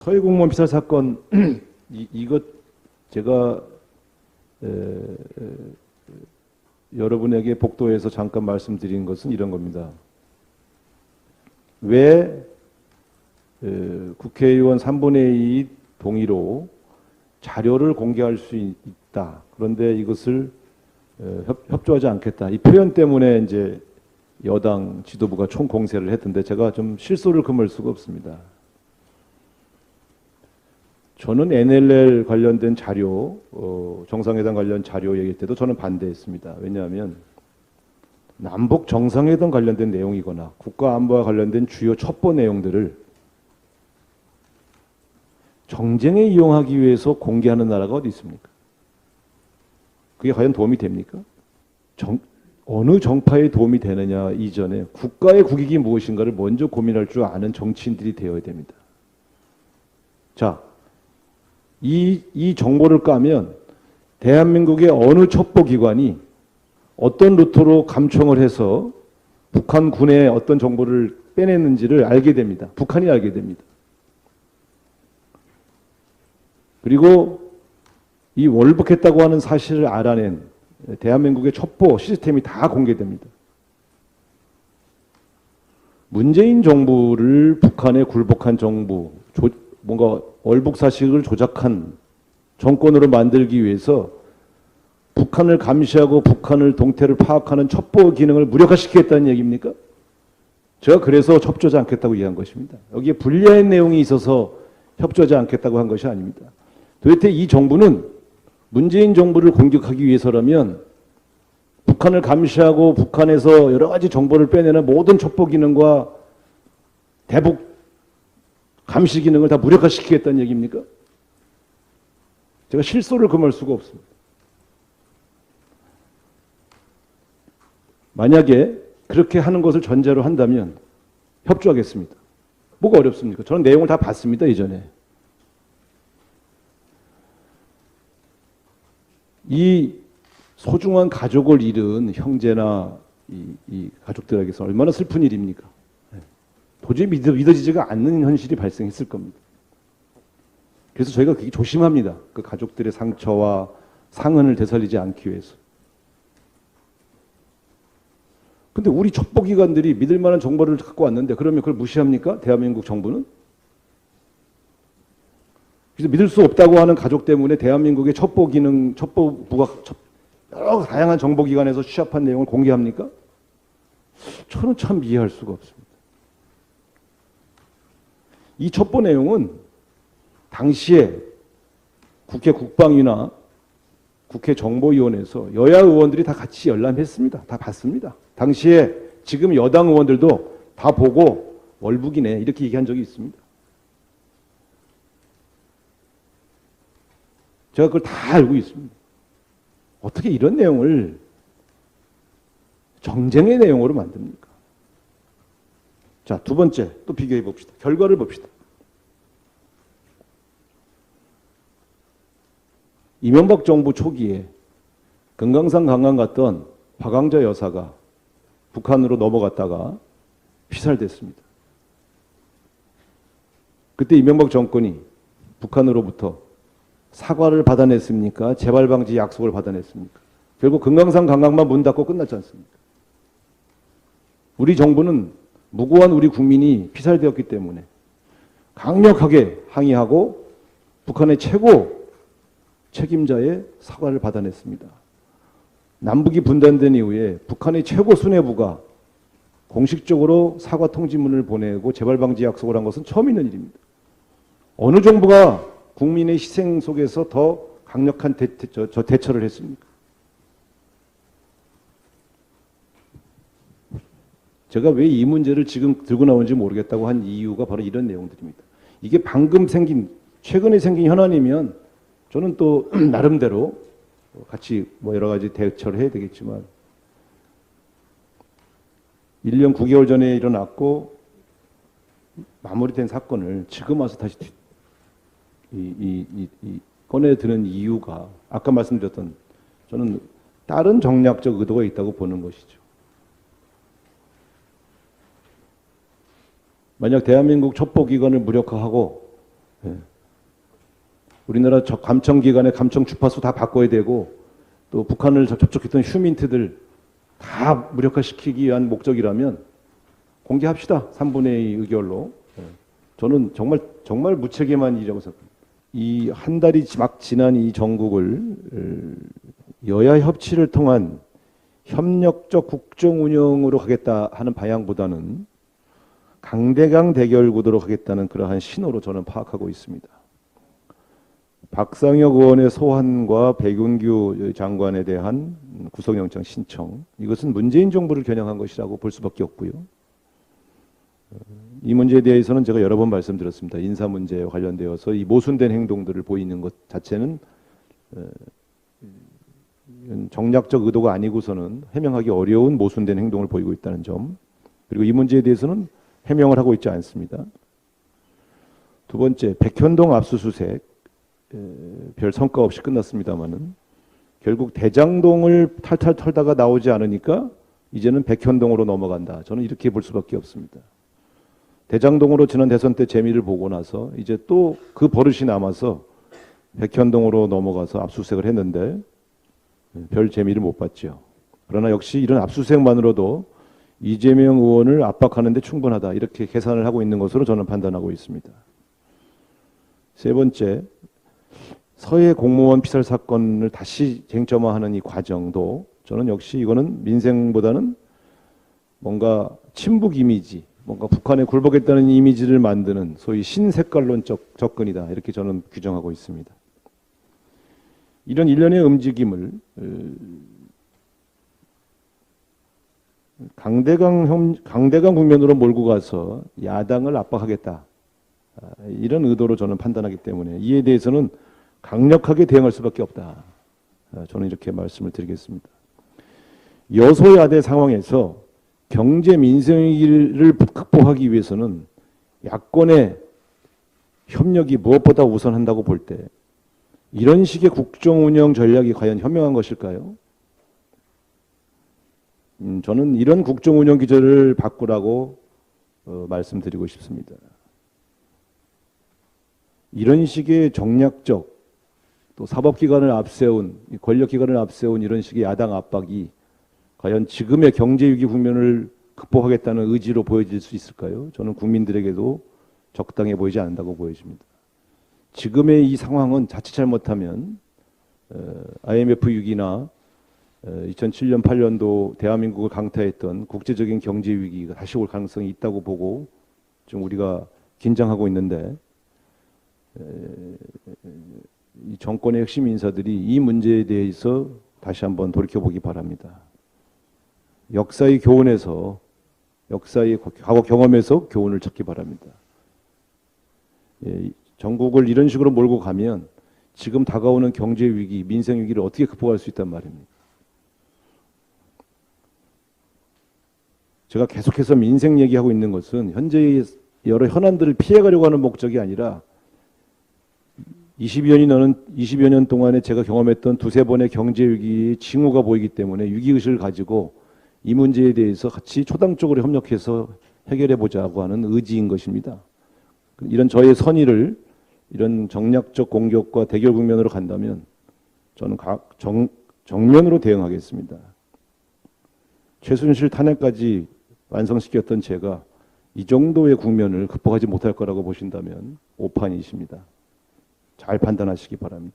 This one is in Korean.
서해공무원 피살 사건 이것 제가 여러분에게 복도에서 잠깐 말씀드린 것은 이런 겁니다. 왜 국회의원 3분의 2 동의로 자료를 공개할 수 있다. 그런데 이것을 협조하지 않겠다. 이 표현 때문에 이제 여당 지도부가 총공세를 했던데 제가 좀 실소를 금할 수가 없습니다. 저는 NLL 관련된 자료, 정상회담 관련 자료 얘기할 때도 저는 반대했습니다. 왜냐하면 남북 정상회담 관련된 내용이거나 국가안보와 관련된 주요 첩보 내용들을 정쟁에 이용하기 위해서 공개하는 나라가 어디 있습니까? 그게 과연 도움이 됩니까? 어느 정파에 도움이 되느냐 이전에 국가의 국익이 무엇인가를 먼저 고민할 줄 아는 정치인들이 되어야 됩니다. 자, 이 정보를 까면 대한민국의 어느 첩보기관이 어떤 루트로 감청을 해서 북한 군의 어떤 정보를 빼냈는지를 알게 됩니다. 북한이 알게 됩니다. 그리고 이 월북했다고 하는 사실을 알아낸 대한민국의 첩보 시스템이 다 공개됩니다. 문재인 정부를 북한에 굴복한 정부, 뭔가 월북사실을 조작한 정권으로 만들기 위해서 북한을 감시하고 북한을 동태를 파악하는 첩보 기능을 무력화시키겠다는 얘기입니까? 제가 그래서 협조하지 않겠다고 이해한 것입니다. 여기에 불리한 내용이 있어서 협조하지 않겠다고 한 것이 아닙니다. 도대체 이 정부는 문재인 정부를 공격하기 위해서라면 북한을 감시하고 북한에서 여러 가지 정보를 빼내는 모든 첩보 기능과 대북 감시 기능을 다 무력화시키겠다는 얘기입니까? 제가 실소를 금할 수가 없습니다. 만약에 그렇게 하는 것을 전제로 한다면 협조하겠습니다. 뭐가 어렵습니까? 저는 내용을 다 봤습니다, 이전에. 이 소중한 가족을 잃은 형제나 이 가족들에게서 얼마나 슬픈 일입니까? 도저히 믿어지지가 않는 현실이 발생했을 겁니다. 그래서 저희가 그게 조심합니다. 그 가족들의 상처와 상흔을 되살리지 않기 위해서. 근데 우리 첩보기관들이 믿을 만한 정보를 갖고 왔는데 그러면 그걸 무시합니까? 대한민국 정부는? 그래서 믿을 수 없다고 하는 가족 때문에 대한민국의 첩보부가 여러 다양한 정보기관에서 취합한 내용을 공개합니까? 저는 참 이해할 수가 없습니다. 이 첩보 내용은 당시에 국회 국방위나 국회 정보위원회에서 여야 의원들이 다 같이 열람했습니다. 다 봤습니다. 당시에 지금 여당 의원들도 다 보고 월북이네 이렇게 얘기한 적이 있습니다. 제가 그걸 다 알고 있습니다. 어떻게 이런 내용을 정쟁의 내용으로 만듭니까? 자, 두 번째 또 비교해 봅시다. 결과를 봅시다. 이명박 정부 초기에 금강산 관광 갔던 박광자 여사가 북한으로 넘어갔다가 피살됐습니다. 그때 이명박 정권이 북한으로부터 사과를 받아냈습니까? 재발 방지 약속을 받아냈습니까? 결국 금강산 관광만 문 닫고 끝났지 않습니까? 우리 정부는 무고한 우리 국민이 피살되었기 때문에 강력하게 항의하고 북한의 최고 책임자의 사과를 받아냈습니다. 남북이 분단된 이후에 북한의 최고 수뇌부가 공식적으로 사과 통지문을 보내고 재발 방지 약속을 한 것은 처음 있는 일입니다. 어느 정부가 국민의 희생 속에서 더 강력한 대처를 했습니까? 제가 왜 이 문제를 지금 들고 나온지 모르겠다고 한 이유가 바로 이런 내용들입니다. 이게 방금 최근에 생긴 현안이면 저는 또 나름대로 같이 뭐 여러 가지 대처를 해야 되겠지만 1년 9개월 전에 일어났고 마무리된 사건을 지금 와서 다시 꺼내드는 이유가 아까 말씀드렸던 저는 다른 정략적 의도가 있다고 보는 것이죠. 만약 대한민국 첩보기관을 무력화하고 우리나라 감청기관의 감청 주파수 다 바꿔야 되고 또 북한을 접촉했던 휴민트들 다 무력화시키기 위한 목적이라면 공개합시다. 3분의 2 의결로. 저는 정말 무책임한 일이라고 생각합니다. 이 한 달이 막 지난 이 정국을 여야 협치를 통한 협력적 국정 운영으로 가겠다 하는 방향보다는 강대강 대결 구도로 가겠다는 그러한 신호로 저는 파악하고 있습니다. 박상혁 의원의 소환과 백운규 장관에 대한 구속영장 신청, 이것은 문재인 정부를 겨냥한 것이라고 볼 수밖에 없고요. 이 문제에 대해서는 제가 여러 번 말씀드렸습니다. 인사 문제에 관련되어서 이 모순된 행동들을 보이는 것 자체는 정략적 의도가 아니고서는 해명하기 어려운 모순된 행동을 보이고 있다는 점, 그리고 이 문제에 대해서는 해명을 하고 있지 않습니다. 두 번째, 백현동 압수수색 별 성과 없이 끝났습니다마는 결국 대장동을 탈탈 털다가 나오지 않으니까 이제는 백현동으로 넘어간다. 저는 이렇게 볼 수밖에 없습니다. 대장동으로 지난 대선 때 재미를 보고 나서 이제 또 그 버릇이 남아서 백현동으로 넘어가서 압수수색을 했는데 별 재미를 못 봤죠. 그러나 역시 이런 압수수색만으로도 이재명 의원을 압박하는 데 충분하다. 이렇게 계산을 하고 있는 것으로 저는 판단하고 있습니다. 세 번째, 서해 공무원 피살 사건을 다시 쟁점화하는 이 과정도 저는 역시 이거는 민생보다는 뭔가 친북 이미지, 뭔가 북한에 굴복했다는 이미지를 만드는 소위 신색깔론적 접근이다. 이렇게 저는 규정하고 있습니다. 이런 일련의 움직임을 강대강 국면으로 몰고 가서 야당을 압박하겠다. 이런 의도로 저는 판단하기 때문에 이에 대해서는 강력하게 대응할 수밖에 없다. 저는 이렇게 말씀을 드리겠습니다. 여소야대 상황에서 경제 민생 위기를 극복하기 위해서는 야권의 협력이 무엇보다 우선한다고 볼 때 이런 식의 국정 운영 전략이 과연 현명한 것일까요? 저는 이런 국정 운영 기조를 바꾸라고 말씀드리고 싶습니다. 이런 식의 정략적 또 사법기관을 앞세운 권력기관을 앞세운 이런 식의 야당 압박이 과연 지금의 경제위기 국면을 극복하겠다는 의지로 보여질 수 있을까요? 저는 국민들에게도 적당해 보이지 않는다고 보여집니다. 지금의 이 상황은 자칫 잘못하면 IMF 위기나 2007년 8년도 대한민국을 강타했던 국제적인 경제 위기가 다시 올 가능성이 있다고 보고 좀 우리가 긴장하고 있는데 이 정권의 핵심 인사들이 이 문제에 대해서 다시 한번 돌이켜보기 바랍니다. 역사의 교훈에서 역사의 과거 경험에서 교훈을 찾기 바랍니다. 전국을 이런 식으로 몰고 가면 지금 다가오는 경제 위기, 민생 위기를 어떻게 극복할 수 있단 말입니다. 제가 계속해서 민생 얘기하고 있는 것은 현재의 여러 현안들을 피해가려고 하는 목적이 아니라 20여 년 동안에 제가 경험했던 두세 번의 경제 위기의 징후가 보이기 때문에 위기의식을 가지고 이 문제에 대해서 같이 초당적으로 협력해서 해결해 보자고 하는 의지인 것입니다. 이런 저의 선의를 이런 정략적 공격과 대결 국면으로 간다면 저는 정면으로 대응하겠습니다. 최순실 탄핵까지 완성시켰던 제가 이 정도의 국면을 극복하지 못할 거라고 보신다면 오판이십니다. 잘 판단하시기 바랍니다.